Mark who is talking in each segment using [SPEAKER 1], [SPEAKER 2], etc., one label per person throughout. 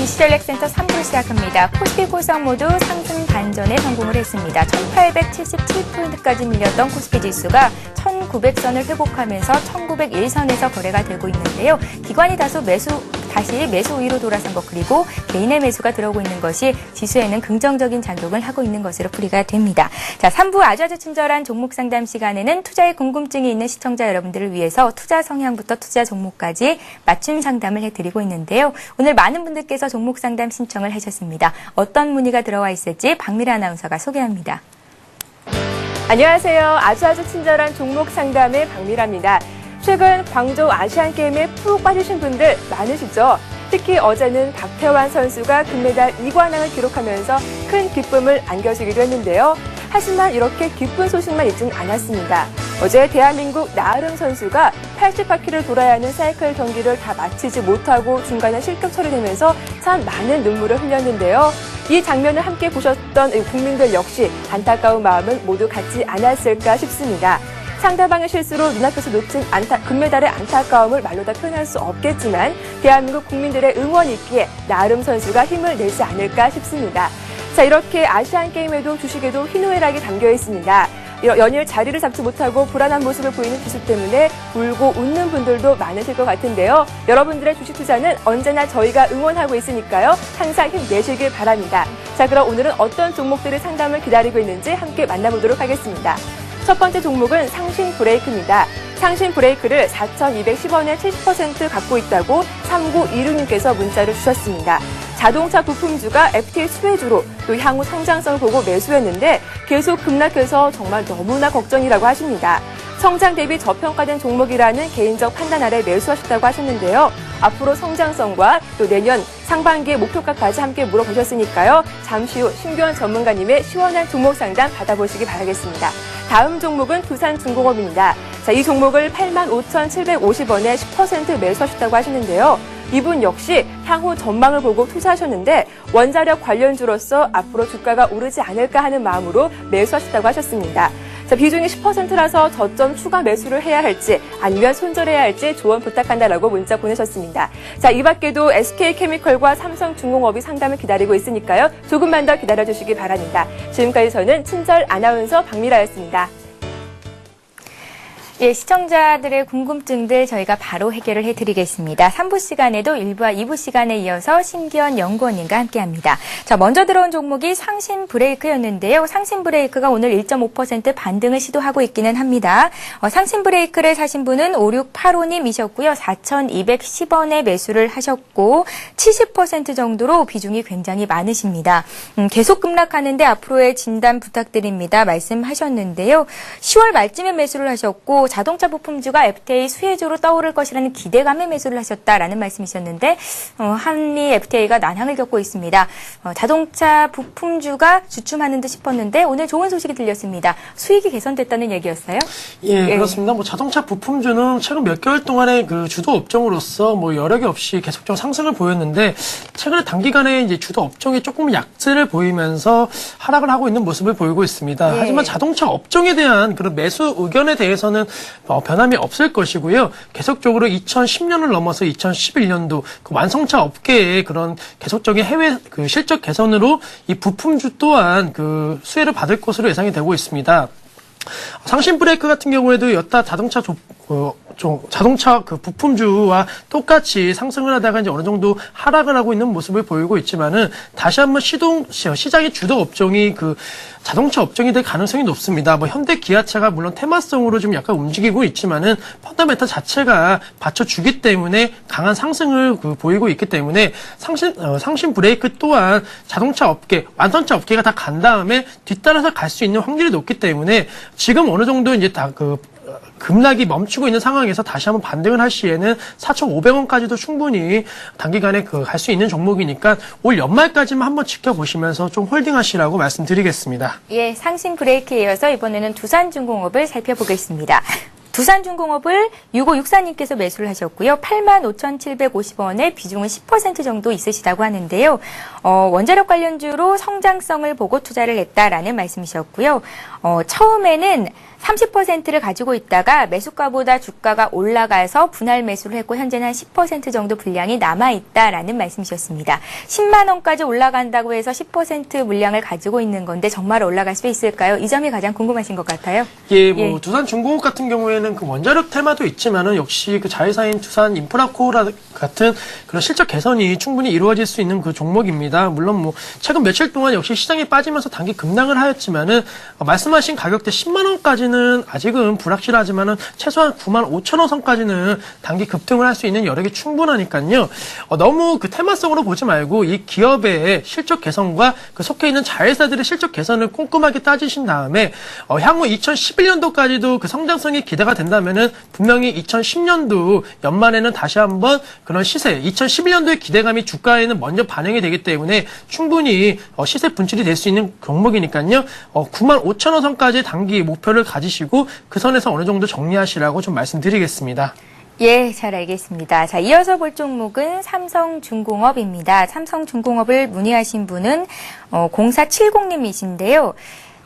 [SPEAKER 1] 이슈전략센터 3부 시작합니다. 코스피 코스닥 모두 상승 반전에 성공을 했습니다. 1877포인트까지 밀렸던 코스피 지수가 1900선을 회복하면서 1901선에서 거래가 되고 있는데요. 기관이 다시 매수 우위로 돌아선 것, 그리고 개인의 매수가 들어오고 있는 것이 지수에는 긍정적인 작용을 하고 있는 것으로 풀이가 됩니다. 자, 3부 아주 친절한 종목 상담 시간에는 투자에 궁금증이 있는 시청자 여러분들을 위해서 투자 성향부터 투자 종목까지 맞춤 상담을 해드리고 있는데요. 오늘 많은 분들께서 종목 상담 신청을 하셨습니다. 어떤 문의가 들어와 있을지 박미라 아나운서가 소개합니다.
[SPEAKER 2] 안녕하세요. 아주 친절한 종목 상담의 박미라입니다. 최근 광저우 아시안게임에 푹 빠지신 분들 많으시죠? 특히 어제는 박태환 선수가 금메달 2관왕을 기록하면서 큰 기쁨을 안겨주기도 했는데요. 하지만 이렇게 기쁜 소식만 있진 않았습니다. 어제 대한민국 나아름 선수가 80바퀴를 돌아야 하는 사이클 경기를 다 마치지 못하고 중간에 실격 처리되면서 참 많은 눈물을 흘렸는데요. 이 장면을 함께 보셨던 국민들 역시 안타까운 마음은 모두 갖지 않았을까 싶습니다. 상대방의 실수로 눈앞에서 놓친 금메달의 안타까움을 말로 다 표현할 수 없겠지만 대한민국 국민들의 응원이 있기에 나아름 선수가 힘을 내지 않을까 싶습니다. 자, 이렇게 아시안게임에도 주식에도 희노애락이 담겨 있습니다. 연일 자리를 잡지 못하고 불안한 모습을 보이는 지수 때문에 울고 웃는 분들도 많으실 것 같은데요. 여러분들의 주식 투자는 언제나 저희가 응원하고 있으니까요. 항상 힘내시길 바랍니다. 자, 그럼 오늘은 어떤 종목들의 상담을 기다리고 있는지 함께 만나보도록 하겠습니다. 첫 번째 종목은 상신 브레이크입니다. 상신 브레이크를 4,210원에 70% 갖고 있다고 3926님께서 문자를 주셨습니다. 자동차 부품주가 FTA 수혜주로 또 향후 성장성을 보고 매수했는데 계속 급락해서 정말 너무나 걱정이라고 하십니다. 성장 대비 저평가된 종목이라는 개인적 판단 아래 매수하셨다고 하셨는데요. 앞으로 성장성과 또 내년 상반기의 목표가까지 함께 물어보셨으니까요. 잠시 후 신규원 전문가님의 시원한 종목 상담 받아보시기 바라겠습니다. 다음 종목은 두산중공업입니다. 자, 이 종목을 85,750원에 10% 매수하셨다고 하시는데요. 이분 역시 향후 전망을 보고 투자하셨는데 원자력 관련주로서 앞으로 주가가 오르지 않을까 하는 마음으로 매수하셨다고 하셨습니다. 자, 비중이 10%라서 저점 추가 매수를 해야 할지 아니면 손절해야 할지 조언 부탁한다라고 문자 보내셨습니다. 자, 이 밖에도 SK케미컬과 삼성중공업이 상담을 기다리고 있으니까요. 조금만 더 기다려주시기 바랍니다. 지금까지 저는 친절 아나운서 박미라였습니다.
[SPEAKER 1] 예, 시청자들의 궁금증들 저희가 바로 해결을 해드리겠습니다. 3부 시간에도 1부와 2부 시간에 이어서 신기현 연구원님과 함께합니다. 자, 먼저 들어온 종목이 상신 브레이크였는데요. 상신 브레이크가 오늘 1.5% 반등을 시도하고 있기는 합니다. 상신 브레이크를 사신 분은 5685님이셨고요. 4,210원에 매수를 하셨고 70% 정도로 비중이 굉장히 많으십니다. 계속 급락하는데 앞으로의 진단 부탁드립니다. 말씀하셨는데요. 10월 말쯤에 매수를 하셨고 자동차 부품주가 FTA 수혜주로 떠오를 것이라는 기대감에 매수를 하셨다라는 말씀이셨는데 한미 FTA가 난항을 겪고 있습니다. 자동차 부품주가 주춤하는 듯 싶었는데 오늘 좋은 소식이 들렸습니다. 수익이 개선됐다는 얘기였어요?
[SPEAKER 3] 예, 그렇습니다. 자동차 부품주는 최근 몇 개월 동안의 그 주도 업종으로서 여력이 없이 계속적으로 상승을 보였는데 최근에 단기간에 이제 주도 업종이 조금 약세를 보이면서 하락을 하고 있는 모습을 보이고 있습니다.
[SPEAKER 1] 네.
[SPEAKER 3] 하지만 자동차 업종에 대한 그런 매수 의견에 대해서는 변함이 없을 것이고요. 계속적으로 2010년을 넘어서 2011년도 그 완성차 업계의 그런 계속적인 해외 그 실적 개선으로 이 부품주 또한 그 수혜를 받을 것으로 예상이 되고 있습니다. 상신 브레이크 같은 경우에도 여타 자동차 그 부품주와 똑같이 상승을 하다가 이제 어느 정도 하락을 하고 있는 모습을 보이고 있지만은 다시 한번 시장의 주도 업종이 그 자동차 업종이 될 가능성이 높습니다. 현대 기아차가 물론 테마성으로 좀 약간 움직이고 있지만은 펀더멘탈 자체가 받쳐주기 때문에 강한 상승을 보이고 있기 때문에 상신 브레이크 또한 자동차 업계, 완성차 업계가 다 간 다음에 뒤따라서 갈 수 있는 확률이 높기 때문에 지금 어느 정도 이제 급락이 멈추고 있는 상황에서 다시 한번 반등을 할 시에는 4,500원까지도 충분히 단기간에 갈 수 있는 종목이니까 올 연말까지만 한번 지켜보시면서 좀 홀딩하시라고 말씀드리겠습니다.
[SPEAKER 1] 예, 상신 브레이크에 이어서 이번에는 두산중공업을 살펴보겠습니다. 두산중공업을 6564님께서 매수를 하셨고요. 85,750원에 비중은 10% 정도 있으시다고 하는데요. 원자력 관련주로 성장성을 보고 투자를 했다라는 말씀이셨고요. 처음에는 30%를 가지고 있다가 매수가보다 주가가 올라가서 분할 매수를 했고 현재는 한 10% 정도 분량이 남아있다라는 말씀이셨습니다. 10만 원까지 올라간다고 해서 10% 물량을 가지고 있는 건데 정말 올라갈 수 있을까요? 이 점이 가장 궁금하신 것 같아요.
[SPEAKER 3] 예, 뭐 두산중공업 같은 경우에는 그 원자력 테마도 있지만은 역시 그 자회사인 두산인프라코 같은 그런 실적 개선이 충분히 이루어질 수 있는 그 종목입니다. 물론 뭐 최근 며칠 동안 역시 시장에 빠지면서 단기 급락을 하였지만은 말씀하신 가격대 10만 원까지는 아직은 불확실하지만은 최소한 9만 5천 원 선까지는 단기 급등을 할 수 있는 여력이 충분하니까요. 너무 그 테마성으로 보지 말고 이 기업의 실적 개선과 그 속해 있는 자회사들의 실적 개선을 꼼꼼하게 따지신 다음에 향후 2011년도까지도 그 성장성이 기대가 된다면은 분명히 2010년도 연말에는 다시 한번 그런 시세, 2011년도의 기대감이 주가에는 먼저 반영이 되기 때문에 충분히 시세 분출이 될 수 있는 종목이니까요. 9만 5천 원 선까지 단기 목표를 가지시고 그 선에서 어느 정도 정리하시라고 좀 말씀드리겠습니다.
[SPEAKER 1] 예, 잘 알겠습니다. 자, 이어서 볼 종목은 삼성중공업입니다. 삼성중공업을 문의하신 분은 0470님이신데요.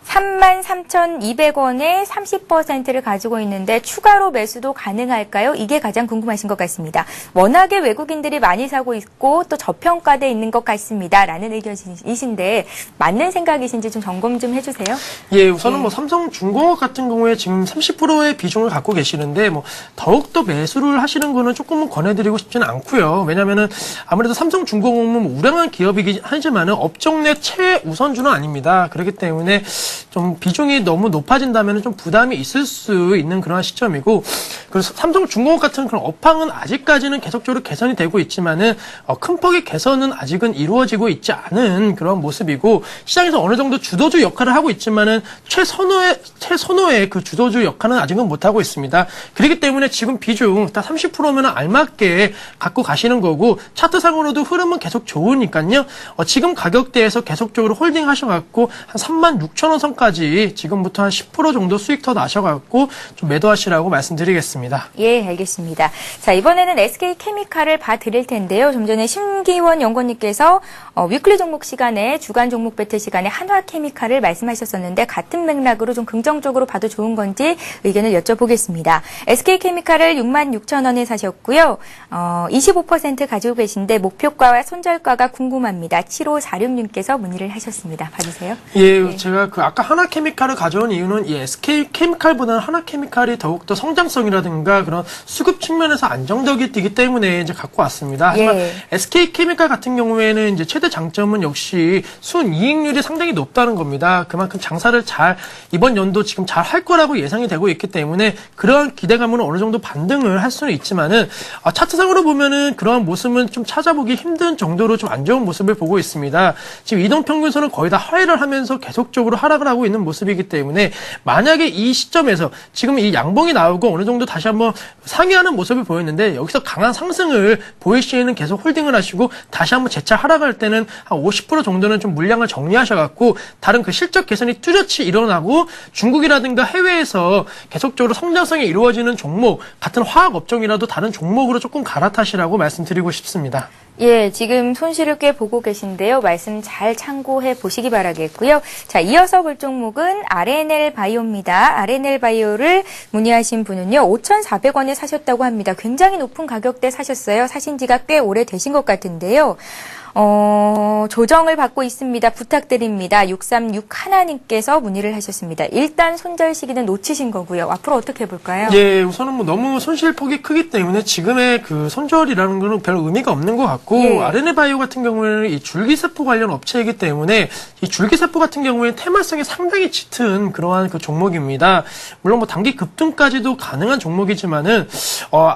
[SPEAKER 1] 33,200원에 30%를 가지고 있는데 추가로 매수도 가능할까요? 이게 가장 궁금하신 것 같습니다. 워낙에 외국인들이 많이 사고 있고 또 저평가돼 있는 것 같습니다. 라는 의견이신데 맞는 생각이신지 좀 점검 좀 해주세요.
[SPEAKER 3] 예, 우선은 뭐 삼성중공업 같은 경우에 지금 30%의 비중을 갖고 계시는데 뭐 더욱더 매수를 하시는 거는 조금은 권해드리고 싶지는 않고요. 왜냐면은 아무래도 삼성중공업은 뭐 우량한 기업이긴 하지만은 업종 내 최우선주는 아닙니다. 그렇기 때문에 좀 비중이 너무 높아진다면 좀 부담이 있을 수 있는 그런 시점이고, 그래서 삼성중공업 같은 그런 업황은 아직까지는 계속적으로 개선이 되고 있지만은 큰 폭의 개선은 아직은 이루어지고 있지 않은 그런 모습이고, 시장에서 어느 정도 주도주 역할을 하고 있지만은 최선호의 그 주도주 역할은 아직은 못하고 있습니다. 그렇기 때문에 지금 비중 딱 30%면 알맞게 갖고 가시는 거고, 차트상으로도 흐름은 계속 좋으니까요. 지금 가격대에서 계속적으로 홀딩 하셔갖고 한 36,000원 선까지 지금부터 한 10% 정도 수익 더 나셔갖고 좀 매도하시라고 말씀드리겠습니다.
[SPEAKER 1] 예, 알겠습니다. 자, 이번에는 SK케미칼을 봐드릴 텐데요. 좀 전에 심기원 연구원님께서 위클리 종목 시간에 주간 종목 배틀 시간에 한화케미칼을 말씀하셨었는데 같은 맥락으로 좀 긍정적으로 봐도 좋은 건지 의견을 여쭤보겠습니다. SK케미칼을 66,000원에 사셨고요. 25% 가지고 계신데 목표가와 손절가가 궁금합니다. 7546님께서 문의를 하셨습니다. 봐주세요.
[SPEAKER 3] 예, 제가 아까 하나케미칼을 가져온 이유는 이 SK케미칼보다는 하나케미칼이 더욱더 성장성이라든가 그런 수급 측면에서 안정적이기 때문에 이제 갖고 왔습니다. 하지만 SK케미칼 같은 경우에는 이제 최대 장점은 역시 순이익률이 상당히 높다는 겁니다. 그만큼 장사를 이번 연도 지금 잘 할 거라고 예상이 되고 있기 때문에 그러한 기대감으로 어느 정도 반등을 할 수는 있지만은 차트상으로 보면은 그러한 모습은 좀 찾아보기 힘든 정도로 좀 안 좋은 모습을 보고 있습니다. 지금 이동평균선은 거의 다 하회를 하면서 계속적으로 하락을 하고 있는 모습이기 때문에 만약에 이 시점에서 지금 이 양봉이 나오고 어느 정도 다시 한번 상회하는 모습을 보였는데 여기서 강한 상승을 보일 시에는 계속 홀딩을 하시고 다시 한번 재차 하락할 때는 한 50% 정도는 좀 물량을 정리하셔갖고 다른 그 실적 개선이 뚜렷이 일어나고 중국이라든가 해외에서 계속적으로 성장성이 이루어지는 종목 같은 화학 업종이라도 다른 종목으로 조금 갈아타시라고 말씀드리고 싶습니다.
[SPEAKER 1] 예, 지금 손실을 꽤 보고 계신데요. 말씀 잘 참고해 보시기 바라겠고요. 자, 이어서 볼 종목은 RNL 바이오입니다. RNL 바이오를 문의하신 분은요, 5,400원에 사셨다고 합니다. 굉장히 높은 가격대 사셨어요. 사신 지가 꽤 오래되신 것 같은데요. 조정을 받고 있습니다. 부탁드립니다. 636 하나님께서 문의를 하셨습니다. 일단 손절 시기는 놓치신 거고요. 앞으로 어떻게 해볼까요?
[SPEAKER 3] 예, 우선은 뭐 너무 손실폭이 크기 때문에 지금의 그 손절이라는 거는 별 의미가 없는 것 같고, RNL바이오 같은 경우에는 이 줄기세포 관련 업체이기 때문에 이 줄기세포 같은 경우에는 테마성이 상당히 짙은 그러한 그 종목입니다. 물론 뭐 단기 급등까지도 가능한 종목이지만은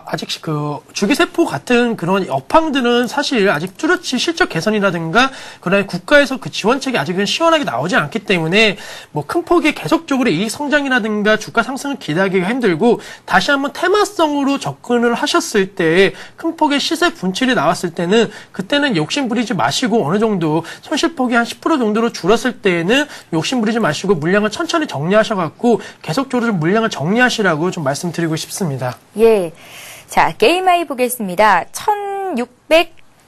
[SPEAKER 3] 아직 그 줄기세포 같은 그런 업황들은 사실 아직 뚜렷이 실적 개선이라든가 그다음에 국가에서 그 지원책이 아직은 시원하게 나오지 않기 때문에 뭐 큰 폭의 계속적으로 이익 성장이라든가 주가 상승을 기대하기가 힘들고, 다시 한번 테마성으로 접근을 하셨을 때 큰 폭의 시세 분출이 나왔을 때는 그때는 욕심 부리지 마시고 어느 정도 손실폭이 한 10% 정도로 줄었을 때는 욕심 부리지 마시고 물량을 천천히 정리하셔갖고 계속적으로 좀 물량을 정리하시라고 좀 말씀드리고 싶습니다.
[SPEAKER 1] 예. 자, 게임아이 보겠습니다.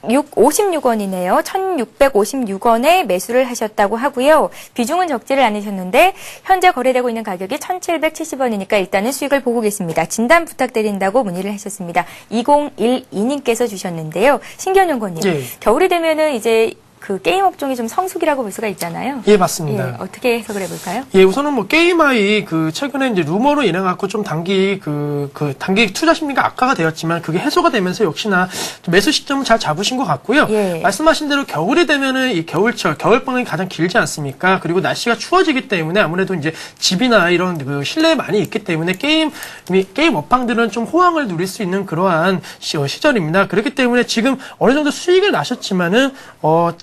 [SPEAKER 1] 56원이네요. 1,656원에 매수를 하셨다고 하고요. 비중은 적지를 않으셨는데 현재 거래되고 있는 가격이 1,770원이니까 일단은 수익을 보고 계십니다. 진단 부탁드린다고 문의를 하셨습니다. 2012님께서 주셨는데요. 신기현 연구원님,
[SPEAKER 3] 예.
[SPEAKER 1] 겨울이 되면은 이제 그 게임 업종이 좀 성수기라고 볼 수가 있잖아요.
[SPEAKER 3] 예, 맞습니다.
[SPEAKER 1] 예, 어떻게 해석을 해볼까요?
[SPEAKER 3] 예, 우선은 뭐 게임아이 최근에 이제 루머로 인해 갖고 좀 단기 단기 투자 심리가 악화가 되었지만 그게 해소가 되면서 역시나 좀 매수 시점을 잘 잡으신 것 같고요.
[SPEAKER 1] 예.
[SPEAKER 3] 말씀하신 대로 겨울이 되면은 이 겨울방학이 가장 길지 않습니까? 그리고 날씨가 추워지기 때문에 아무래도 이제 집이나 이런 실내에 많이 있기 때문에 게임 업황들은 좀 호황을 누릴 수 있는 그러한 시절입니다. 그렇기 때문에 지금 어느 정도 수익을 나셨지만은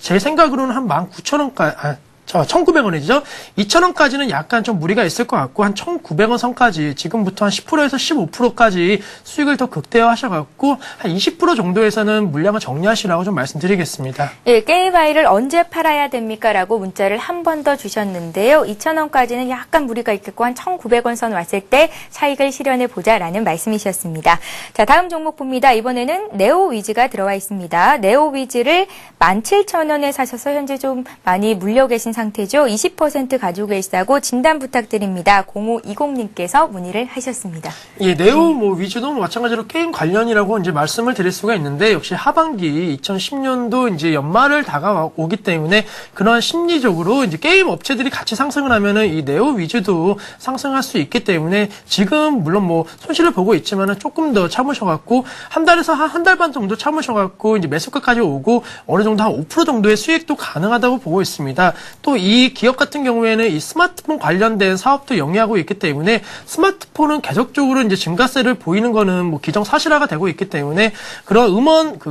[SPEAKER 3] 제 생각으로는 한 19,000원까지, 1,900원이죠. 2,000원까지는 약간 좀 무리가 있을 것 같고, 한 1,900원 선까지, 지금부터 한 10%에서 15%까지 수익을 더 극대화하셔갖고, 한 20% 정도에서는 물량을 정리하시라고 좀 말씀드리겠습니다.
[SPEAKER 1] 예, 게임아이를 언제 팔아야 됩니까? 라고 문자를 한 번 더 주셨는데요. 2,000원까지는 약간 무리가 있겠고, 한 1,900원 선 왔을 때 차익을 실현해 보자라는 말씀이셨습니다. 자, 다음 종목 봅니다. 이번에는 네오위즈가 들어와 있습니다. 네오위즈를 17,000원에 사셔서 현재 좀 많이 물려 계신 상태죠. 20% 가지고 계시다고 진단 부탁드립니다. 0520님께서 문의를 하셨습니다.
[SPEAKER 3] 예, 네오 위즈도 마찬가지로 게임 관련이라고 이제 말씀을 드릴 수가 있는데, 역시 하반기 2010년도 이제 연말을 다가오기 때문에 그런 심리적으로 이제 게임 업체들이 같이 상승을 하면은 이 네오 위즈도 상승할 수 있기 때문에 지금 물론 뭐 손실을 보고 있지만은 조금 더 참으셔갖고 한 달에서 한 달 반 정도 참으셔갖고 이제 매수가까지 오고 어느 정도 한 5% 정도의 수익도 가능하다고 보고 있습니다. 또 이 기업 같은 경우에는 이 스마트폰 관련된 사업도 영위하고 있기 때문에 스마트폰은 계속적으로 이제 증가세를 보이는 거는 뭐 기정사실화가 되고 있기 때문에 그런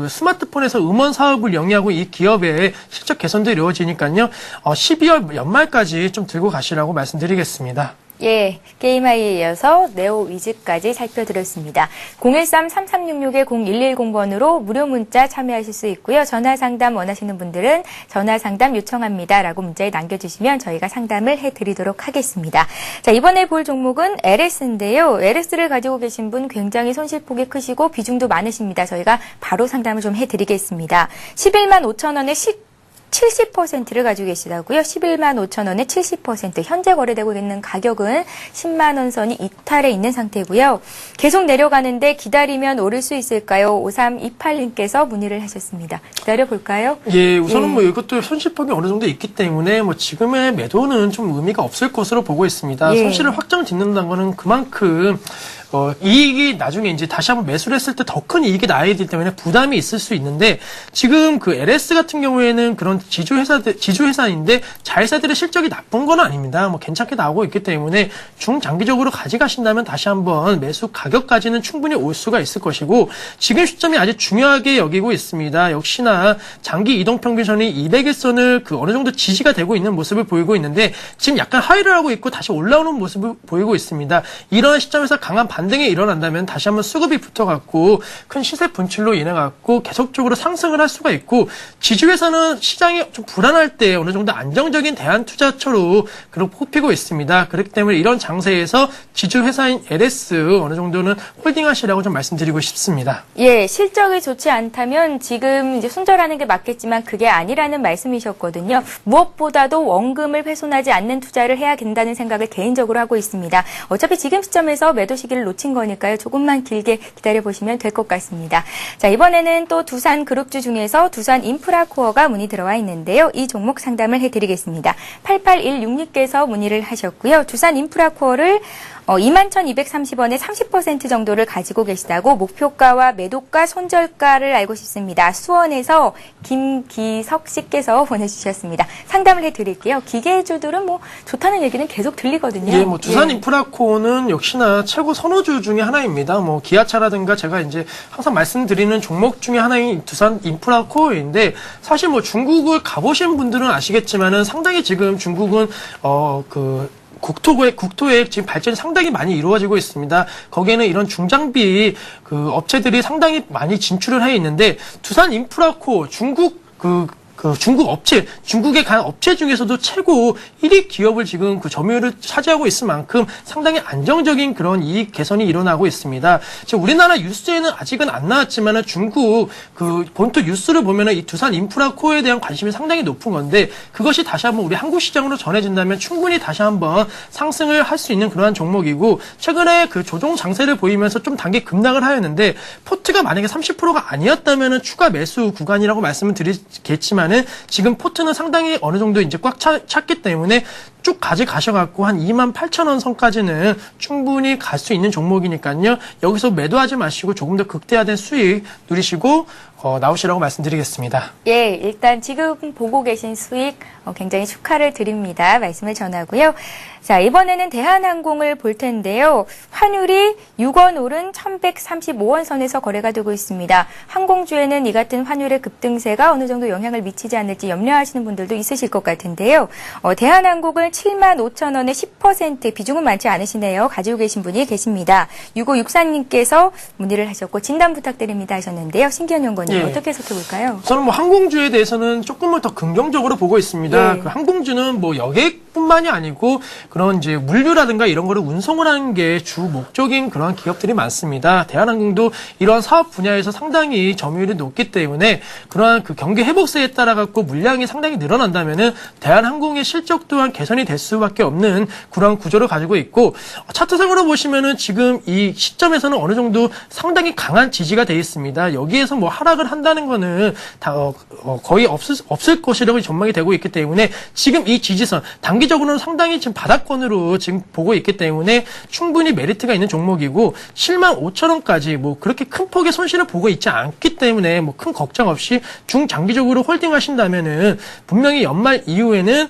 [SPEAKER 3] 스마트폰에서 음원 사업을 영위하고 이 기업의 실적 개선도 이루어지니까요. 12월 연말까지 좀 들고 가시라고 말씀드리겠습니다.
[SPEAKER 1] 예, 게임아이에 이어서 네오위즈까지 살펴드렸습니다. 013-3366-0110번으로 무료 문자 참여하실 수 있고요. 전화 상담 원하시는 분들은 전화 상담 요청합니다. 라고 문자에 남겨주시면 저희가 상담을 해드리도록 하겠습니다. 자, 이번에 볼 종목은 LS인데요. LS를 가지고 계신 분 굉장히 손실폭이 크시고 비중도 많으십니다. 저희가 바로 상담을 좀 해드리겠습니다. 11만 5천 원에 70%를 가지고 계시다고요. 11만 5천 원에 70%. 현재 거래되고 있는 가격은 10만 원 선이 이탈해 있는 상태고요. 계속 내려가는데 기다리면 오를 수 있을까요? 5328님께서 문의를 하셨습니다. 기다려볼까요?
[SPEAKER 3] 예, 우선은 뭐 이것도 손실폭이 어느 정도 있기 때문에 뭐 지금의 매도는 좀 의미가 없을 것으로 보고 있습니다.
[SPEAKER 1] 예.
[SPEAKER 3] 손실을 확정 짓는다는 거는 그만큼 이익이 나중에 이제 다시 한번 매수를 했을 때 더 큰 이익이 나야 되기 때문에 부담이 있을 수 있는데, 지금 그 LS 같은 경우에는 그런 지주회사인데 자회사들의 실적이 나쁜 건 아닙니다. 뭐 괜찮게 나오고 있기 때문에 중장기적으로 가져가신다면 다시 한번 매수 가격까지는 충분히 올 수가 있을 것이고, 지금 시점이 아주 중요하게 여기고 있습니다. 역시나 장기 이동평균선이 200일선을 어느 정도 지지가 되고 있는 모습을 보이고 있는데, 지금 약간 하이를 하고 있고 다시 올라오는 모습을 보이고 있습니다. 이런 시점에서 강한 반등이 일어난다면 다시 한번 수급이 붙어갖고 큰 시세 분출로 인해갖고 계속적으로 상승을 할 수가 있고, 지주회사는 시장이 좀 불안할 때 어느 정도 안정적인 대안투자처로 그렇게 뽑히고 있습니다. 그렇기 때문에 이런 장세에서 지주회사인 LS 어느 정도는 홀딩하시라고 좀 말씀드리고 싶습니다.
[SPEAKER 1] 예, 실적이 좋지 않다면 지금 이제 손절하는 게 맞겠지만 그게 아니라는 말씀이셨거든요. 무엇보다도 원금을 훼손하지 않는 투자를 해야 된다는 생각을 개인적으로 하고 있습니다. 어차피 지금 시점에서 매도 시기를 놓친 거니까요. 조금만 길게 기다려보시면 될 것 같습니다. 자, 이번에는 또 두산 그룹주 중에서 두산 인프라코어가 문의 들어와 있는데요. 이 종목 상담을 해드리겠습니다. 8816님께서 문의를 하셨고요. 두산 인프라코어를 21,230원에 30% 정도를 가지고 계시다고 목표가와 매도가, 손절가를 알고 싶습니다. 수원에서 김기석 씨께서 보내주셨습니다. 상담을 해드릴게요. 기계주들은 뭐 좋다는 얘기는 계속 들리거든요.
[SPEAKER 3] 예, 뭐 두산 인프라코어는 역시나 최고 선호주 중에 하나입니다. 뭐 기아차라든가 제가 이제 항상 말씀드리는 종목 중에 하나인 두산 인프라코어인데, 사실 뭐 중국을 가보신 분들은 아시겠지만은 상당히 지금 중국은 국토의 지금 발전이 상당히 많이 이루어지고 있습니다. 거기에는 이런 중장비 업체들이 상당히 많이 진출을 해 있는데, 두산 인프라코어 중국 그 중국에 간 업체 중에서도 최고 1위 기업을 지금 그 점유율을 차지하고 있을 만큼 상당히 안정적인 그런 이익 개선이 일어나고 있습니다. 지금 우리나라 뉴스에는 아직은 안 나왔지만은 중국 그 본토 뉴스를 보면은 이 두산 인프라코어에 대한 관심이 상당히 높은 건데 그것이 다시 한번 우리 한국 시장으로 전해진다면 충분히 다시 한번 상승을 할 수 있는 그러한 종목이고 최근에 그 조정 장세를 보이면서 좀 단기 급락을 하였는데 포트가 만약에 30%가 아니었다면은 추가 매수 구간이라고 말씀을 드리겠지만은 지금 포트는 상당히 어느 정도 이제 꽉 찼기 때문에 쭉 가져가셔갖고 한 28,000원 선까지는 충분히 갈 수 있는 종목이니까요. 여기서 매도하지 마시고 조금 더 극대화된 수익 누리시고 나오시라고 말씀드리겠습니다.
[SPEAKER 1] 예, 일단 지금 보고 계신 수익 굉장히 축하를 드립니다. 말씀을 전하고요. 자, 이번에는 대한항공을 볼 텐데요. 환율이 6원 오른 1,135원 선에서 거래가 되고 있습니다. 항공주에는 이 같은 환율의 급등세가 어느 정도 영향을 미치지 않을지 염려하시는 분들도 있으실 것 같은데요. 대한항공을 75,000원에 10% 비중은 많지 않으시네요. 가지고 계신 분이 계십니다. 6564님께서 문의를 하셨고 진단 부탁드립니다 하셨는데요. 신기현 연구원님 어떻게 해석해 볼까요?
[SPEAKER 3] 저는 뭐 항공주에 대해서는 조금은 더 긍정적으로 보고 있습니다. 그 항공주는 뭐 여객뿐만이 아니고 그런 이제 물류라든가 이런 거를 운송을 하는 게 주 목적인 그런 기업들이 많습니다. 대한항공도 이러한 사업 분야에서 상당히 점유율이 높기 때문에 그러한 그 경기 회복세에 따라 갖고 물량이 상당히 늘어난다면은 대한항공의 실적 또한 개선이 될 수밖에 없는 그런 구조를 가지고 있고 차트상으로 보시면은 지금 이 시점에서는 어느 정도 상당히 강한 지지가 되어 있습니다. 여기에서 뭐 하락을 한다는 거는 거의 없을 것이라고 전망이 되고 있기 때문에 지금 이 지지선 단기적으로는 상당히 지금 바닥권으로 지금 보고 있기 때문에 충분히 메리트가 있는 종목이고 75,000원까지 뭐 그렇게 큰 폭의 손실을 보고 있지 않기 때문에 뭐 큰 걱정 없이 중장기적으로 홀딩하신다면은 분명히 연말 이후에는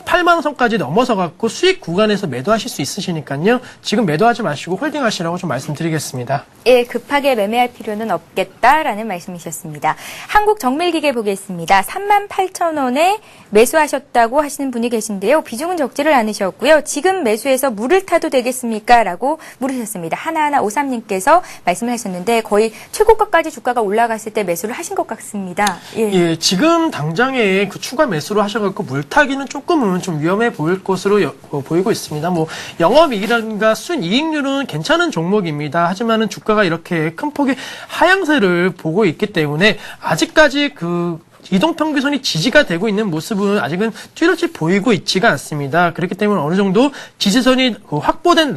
[SPEAKER 3] 8만 원 선까지 넘어서 갖고 수익 구간에서 매도하실 수 있으시니까요. 지금 매도하지 마시고 홀딩하시라고 좀 말씀드리겠습니다.
[SPEAKER 1] 예, 급하게 매매할 필요는 없겠다라는 말씀이셨습니다. 한국정밀기계 보겠습니다. 38,000원에 매수하셨다고 하시는 분이 계신데요. 비중은 적지를 않으셨고요. 지금 매수해서 물을 타도 되겠습니까? 라고 물으셨습니다. 하나하나 53님께서 말씀을 하셨는데 거의 최고가까지 주가가 올라갔을 때 매수를 하신 것 같습니다.
[SPEAKER 3] 예, 지금 당장에 그 추가 매수를 하셔갖고 물타기는 조금은 좀 위험해 보일 것으로 보이고 있습니다. 뭐 영업이익이라든가 순이익률은 괜찮은 종목입니다. 하지만은 주가가 이렇게 큰 폭의 하향세를 보고 있기 때문에 아직까지 그 이동평균선이 지지가 되고 있는 모습은 아직은 뚜렷이 보이고 있지가 않습니다. 그렇기 때문에 어느 정도 지지선이 확보된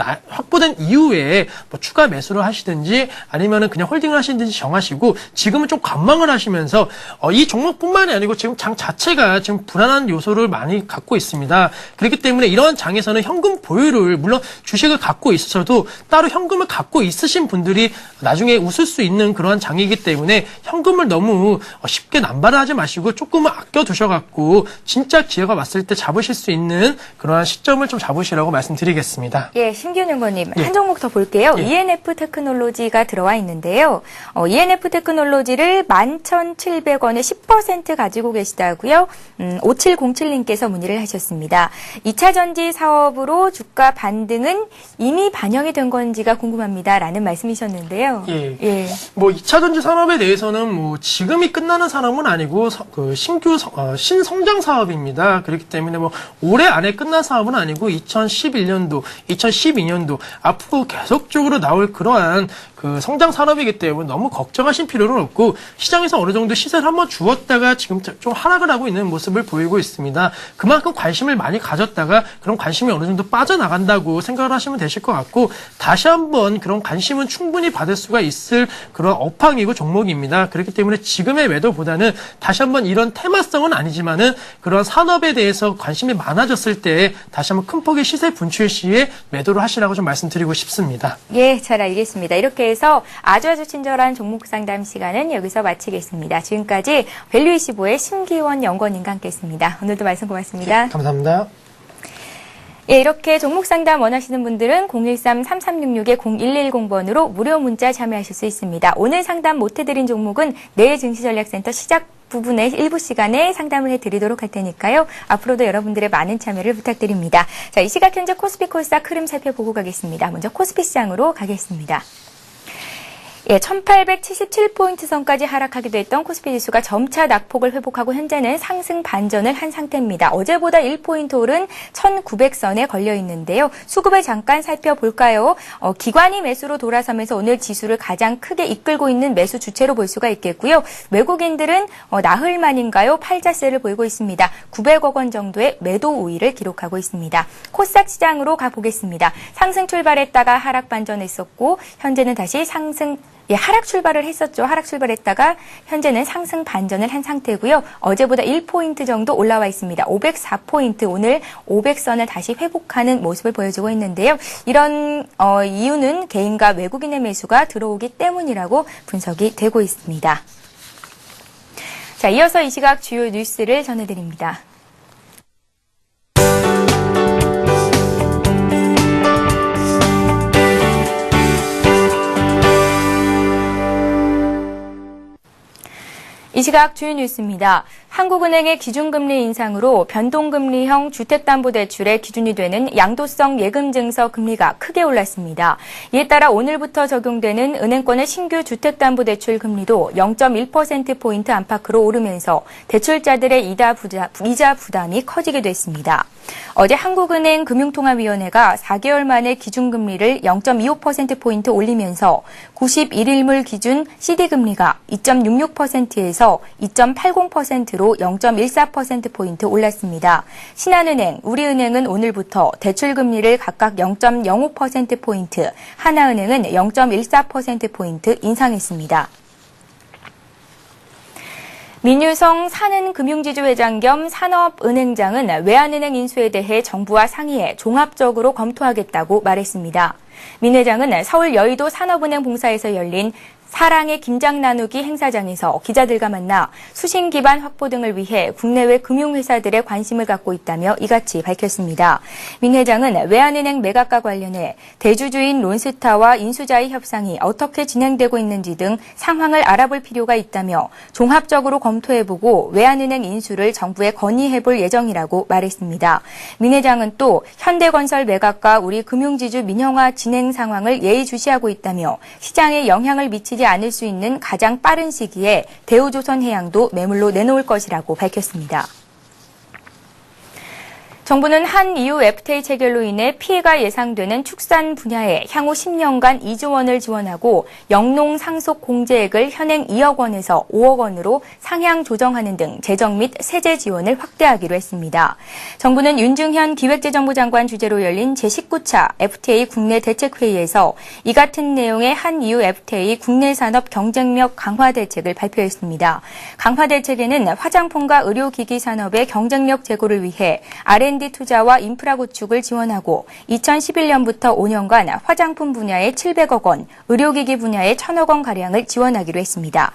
[SPEAKER 3] 이후에 뭐 추가 매수를 하시든지 아니면은 그냥 홀딩을 하시든지 정하시고 지금은 좀 관망을 하시면서 이 종목뿐만이 아니고 지금 장 자체가 지금 불안한 요소를 많이 갖고 있습니다. 그렇기 때문에 이러한 장에서는 현금 보유를 물론 주식을 갖고 있어도 따로 현금을 갖고 있으신 분들이 나중에 웃을 수 있는 그러한 장이기 때문에 현금을 너무 쉽게 남발하지 마시고 조금은 아껴 두셔갖고 진짜 기회가 왔을 때 잡으실 수 있는 그러한 시점을 좀 잡으시라고 말씀드리겠습니다.
[SPEAKER 1] 예, 신기현 연구원님 한 종목 더 볼게요. ENF 테크놀로지가 들어와 있는데요. ENF 테크놀로지를 11,700원에 10% 가지고 계시다고요. 5707님께서 문의를 하셨습니다. 2차 전지 사업으로 주가 반등은 이미 반영이 된 건지가 궁금합니다라는 말씀이셨는데요.
[SPEAKER 3] 뭐 2차 전지 산업에 대해서는 뭐 지금이 끝나는 산업은 아니고 그 신성장 사업입니다. 그렇기 때문에 뭐 올해 안에 끝난 사업은 아니고 2011년도, 2012년도 앞으로 계속적으로 나올 그러한 그 성장 산업이기 때문에 너무 걱정하실 필요는 없고 시장에서 어느 정도 시세를 한번 주었다가 지금 좀 하락을 하고 있는 모습을 보이고 있습니다. 그만큼 관심을 많이 가졌다가 그런 관심이 어느 정도 빠져나간다고 생각을 하시면 되실 것 같고 다시 한번 그런 관심은 충분히 받을 수가 있을 그런 업황이고 종목입니다. 그렇기 때문에 지금의 매도보다는 다시 한번 이런 테마성은 아니지만은 그런 산업에 대해서 관심이 많아졌을 때 다시 한번 큰 폭의 시세 분출 시에 매도를 하시라고 좀 말씀드리고 싶습니다.
[SPEAKER 1] 예, 잘 알겠습니다. 이렇게 해서 아주 친절한 종목 상담 시간은 여기서 마치겠습니다. 지금까지 밸류25의 심기원 연구원님과 함께했습니다. 오늘도 말씀 고맙습니다.
[SPEAKER 3] 네, 감사합니다.
[SPEAKER 1] 예, 이렇게 종목 상담 원하시는 분들은 013-3366-0110번으로 무료 문자 참여하실 수 있습니다. 오늘 상담 못해드린 종목은 내일 증시전략센터 시작 부분의 일부 시간에 상담을 해드리도록 할 테니까요. 앞으로도 여러분들의 많은 참여를 부탁드립니다. 자, 이 시각 현재 코스피 코스닥 흐름 살펴보고 가겠습니다. 먼저 코스피 시장으로 가겠습니다. 예, 1877포인트 선까지 하락하기도 했던 코스피 지수가 점차 낙폭을 회복하고 현재는 상승 반전을 한 상태입니다. 어제보다 1포인트 오른 1900선에 걸려 있는데요. 수급을 잠깐 살펴볼까요? 기관이 매수로 돌아서면서 오늘 지수를 가장 크게 이끌고 있는 매수 주체로 볼 수가 있겠고요. 외국인들은 나흘만인가요? 팔자세를 보이고 있습니다. 900억 원 정도의 매도 우위를 기록하고 있습니다. 코스닥 시장으로 가보겠습니다. 상승 출발했다가 하락 반전했었고 현재는 다시 하락 출발을 했었죠. 하락 출발했다가 현재는 상승 반전을 한 상태고요. 어제보다 1포인트 정도 올라와 있습니다. 504포인트, 오늘 500선을 다시 회복하는 모습을 보여주고 있는데요. 이런 이유는 개인과 외국인의 매수가 들어오기 때문이라고 분석이 되고 있습니다. 자, 이어서 이 시각 주요 뉴스를 전해드립니다. 이 시각 주요 뉴스입니다. 한국은행의 기준금리 인상으로 변동금리형 주택담보대출의 기준이 되는 양도성 예금증서 금리가 크게 올랐습니다. 이에 따라 오늘부터 적용되는 은행권의 신규 주택담보대출 금리도 0.1%포인트 안팎으로 오르면서 대출자들의 이자 부담이 커지게 됐습니다. 어제 한국은행 금융통화위원회가 4개월 만에 기준금리를 0.25%포인트 올리면서 91일물 기준 CD금리가 2.66%에서 2.80%로 0.14%포인트 올랐습니다. 신한은행, 우리은행은 오늘부터 대출금리를 각각 0.05%포인트, 하나은행은 0.14%포인트 인상했습니다. 민유성 산은금융지주 회장 겸 산업은행장은 외환은행 인수에 대해 정부와 상의해 종합적으로 검토하겠다고 말했습니다. 민 회장은 서울 여의도 산업은행 본사에서 열린 사랑의 김장 나누기 행사장에서 기자들과 만나 수신 기반 확보 등을 위해 국내외 금융회사들의 관심을 갖고 있다며 이같이 밝혔습니다. 민 회장은 외환은행 매각과 관련해 대주주인 론스타와 인수자의 협상이 어떻게 진행되고 있는지 등 상황을 알아볼 필요가 있다며 종합적으로 검토해보고 외환은행 인수를 정부에 건의해볼 예정이라고 말했습니다. 민 회장은 또 현대건설 매각과 우리 금융지주 민영화 진행 상황을 예의주시하고 있다며 시장에 영향을 미치지 않을 수 있는 가장 빠른 시기에 대우조선해양도 매물로 내놓을 것이라고 밝혔습니다. 정부는 한 EU FTA 체결로 인해 피해가 예상되는 축산 분야에 향후 10년간 2조 원을 지원하고 영농 상속 공제액을 현행 2억 원에서 5억 원으로 상향 조정하는 등 재정 및 세제 지원을 확대하기로 했습니다. 정부는 윤중현 기획재정부 장관 주재로 열린 제19차 FTA 국내 대책회의에서 이 같은 내용의 한 EU FTA 국내 산업 경쟁력 강화 대책을 발표했습니다. 강화 대책에는 화장품과 의료기기 산업의 경쟁력 제고를 위해 R&D 투자와 인프라 구축을 지원하고 2011년부터 5년간 화장품 분야에 700억 원, 의료기기 분야에 1,000억 원가량을 지원하기로 했습니다.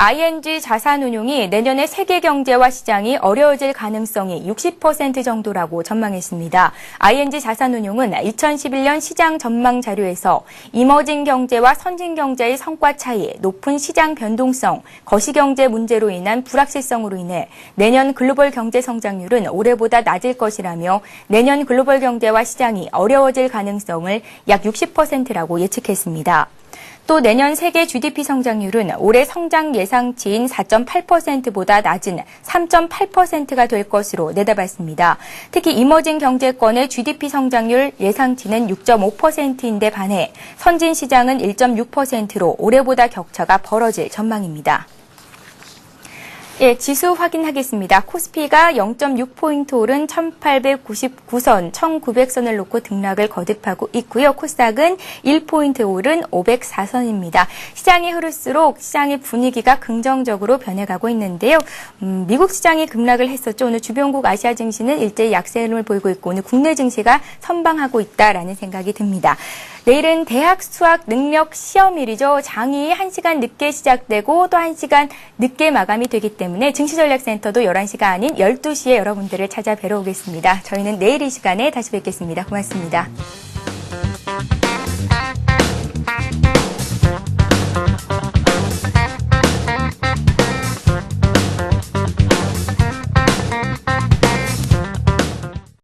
[SPEAKER 1] ING 자산운용이 내년에 세계 경제와 시장이 어려워질 가능성이 60% 정도라고 전망했습니다. ING 자산운용은 2011년 시장 전망 자료에서 이머징 경제와 선진 경제의 성과 차이, 높은 시장 변동성, 거시경제 문제로 인한 불확실성으로 인해 내년 글로벌 경제 성장률은 올해보다 낮을 것이라며 내년 글로벌 경제와 시장이 어려워질 가능성을 약 60%라고 예측했습니다. 또 내년 세계 GDP 성장률은 올해 성장 예상치인 4.8%보다 낮은 3.8%가 될 것으로 내다봤습니다. 특히 이머징 경제권의 GDP 성장률 예상치는 6.5%인데 반해 선진 시장은 1.6%로 올해보다 격차가 벌어질 전망입니다. 예, 지수 확인하겠습니다. 코스피가 0.6포인트 오른 1899선, 1900선을 놓고 등락을 거듭하고 있고요. 코스닥은 1포인트 오른 504선입니다. 시장이 흐를수록 시장의 분위기가 긍정적으로 변해가고 있는데요. 미국 시장이 급락을 했었죠. 오늘 주변국 아시아 증시는 일제히 약세 흐름을 보이고 있고 오늘 국내 증시가 선방하고 있다라는 생각이 듭니다. 내일은 대학 수학 능력 시험일이죠. 장이 1시간 늦게 시작되고 또 1시간 늦게 마감이 되기 때문에 증시전략센터도 11시가 아닌 12시에 여러분들을 찾아뵈러 오겠습니다. 저희는 내일 이 시간에 다시 뵙겠습니다. 고맙습니다.